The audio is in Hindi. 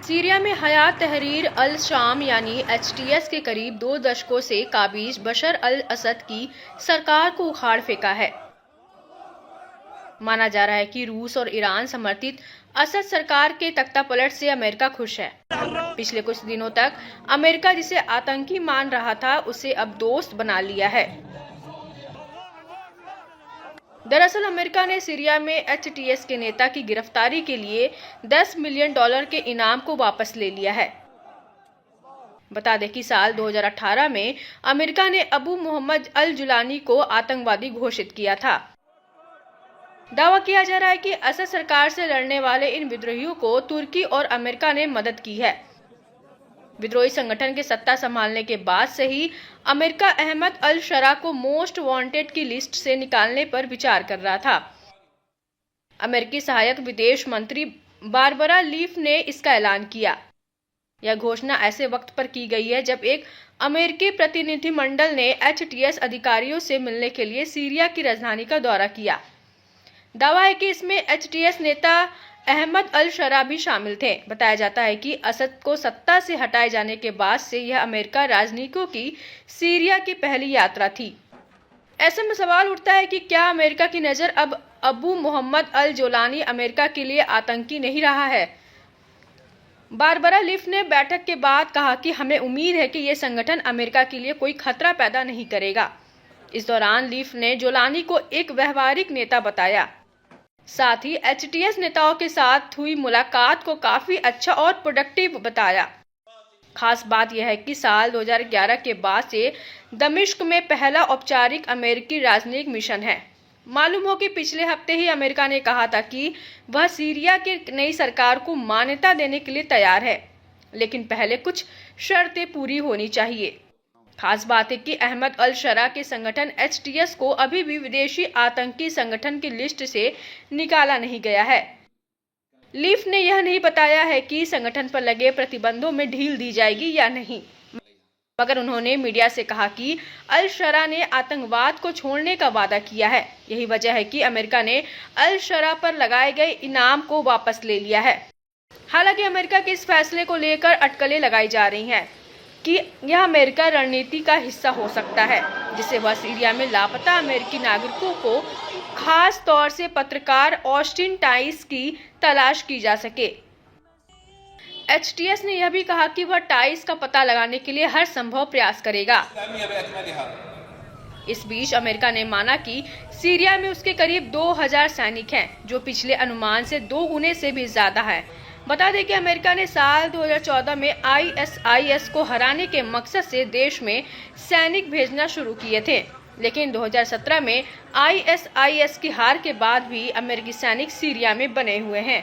सीरिया में हयात तहरीर अल शाम यानी HTS के करीब 2 दशकों से काबिज बशर अल असद की सरकार को उखाड़ फेंका है। माना जा रहा है कि रूस और ईरान समर्थित असद सरकार के तख्तापलट से अमेरिका खुश है। पिछले कुछ दिनों तक अमेरिका जिसे आतंकी मान रहा था, उसे अब दोस्त बना लिया है। दरअसल अमेरिका ने सीरिया में HTS के नेता की गिरफ्तारी के लिए $10 मिलियन के इनाम को वापस ले लिया है। बता दें कि साल 2018 में अमेरिका ने अबू मोहम्मद अल जुलानी को आतंकवादी घोषित किया था। दावा किया जा रहा है कि असद सरकार से लड़ने वाले इन विद्रोहियों को तुर्की और अमेरिका ने मदद की है। विद्रोही संगठन के सत्ता संभालने के बाद से ही अमेरिका अहमद अल शरा को मोस्ट वांटेड की लिस्ट से निकालने पर विचार कर रहा था। अमेरिकी सहायक विदेश मंत्री बारबरा लीफ ने इसका ऐलान किया। यह घोषणा ऐसे वक्त पर की गई है जब एक अमेरिकी प्रतिनिधिमंडल ने HTS अधिकारियों से मिलने के लिए सीरिया की राजधानी का दौरा किया। दावा है कि इसमें HTS नेता अहमद अल शरा भी शामिल थे। बताया जाता है कि असद को सत्ता से हटाए जाने के बाद से यह अमेरिका राजनयिकों की सीरिया की पहली यात्रा थी। ऐसे में सवाल उठता है कि क्या अमेरिका की नज़र अब अबू मोहम्मद अल जोलानी अमेरिका के लिए आतंकी नहीं रहा है। बारबरा लीफ ने बैठक के बाद कहा कि हमें उम्मीद है कि यह संगठन अमेरिका के लिए कोई खतरा पैदा नहीं करेगा। इस दौरान लीफ ने जोलानी को एक व्यवहारिक नेता बताया। साथ ही HTS नेताओं के साथ हुई मुलाकात को काफी अच्छा और प्रोडक्टिव बताया। खास बात यह है कि साल 2011 के बाद से दमिश्क में पहला औपचारिक अमेरिकी राजनयिक मिशन है। मालूम हो कि पिछले हफ्ते ही अमेरिका ने कहा था कि वह सीरिया की नई सरकार को मान्यता देने के लिए तैयार है, लेकिन पहले कुछ शर्तें पूरी होनी चाहिए। खास बात है कि अहमद अल शरा के संगठन HTS को अभी भी विदेशी आतंकी संगठन की लिस्ट से निकाला नहीं गया है। लीफ ने यह नहीं बताया है कि संगठन पर लगे प्रतिबंधों में ढील दी जाएगी या नहीं, मगर उन्होंने मीडिया से कहा कि अल शरा ने आतंकवाद को छोड़ने का वादा किया है। यही वजह है कि अमेरिका ने अल शरा पर लगाए गए इनाम को वापस ले लिया है। हालांकि अमेरिका के इस फैसले को लेकर अटकलें लगाई जा रही हैं कि यह अमेरिका रणनीति का हिस्सा हो सकता है, जिससे वह सीरिया में लापता अमेरिकी नागरिकों को, खास तौर से पत्रकार ऑस्टिन टाइस की तलाश की जा सके। HTS ने यह भी कहा कि वह टाइस का पता लगाने के लिए हर संभव प्रयास करेगा। इस बीच अमेरिका ने माना कि सीरिया में उसके करीब 2000 सैनिक हैं, जो पिछले अनुमान से 2 गुने से भी ज्यादा है। बता दें कि अमेरिका ने साल 2014 में ISIS को हराने के मकसद से देश में सैनिक भेजना शुरू किए थे, लेकिन 2017 में ISIS की हार के बाद भी अमेरिकी सैनिक सीरिया में बने हुए हैं।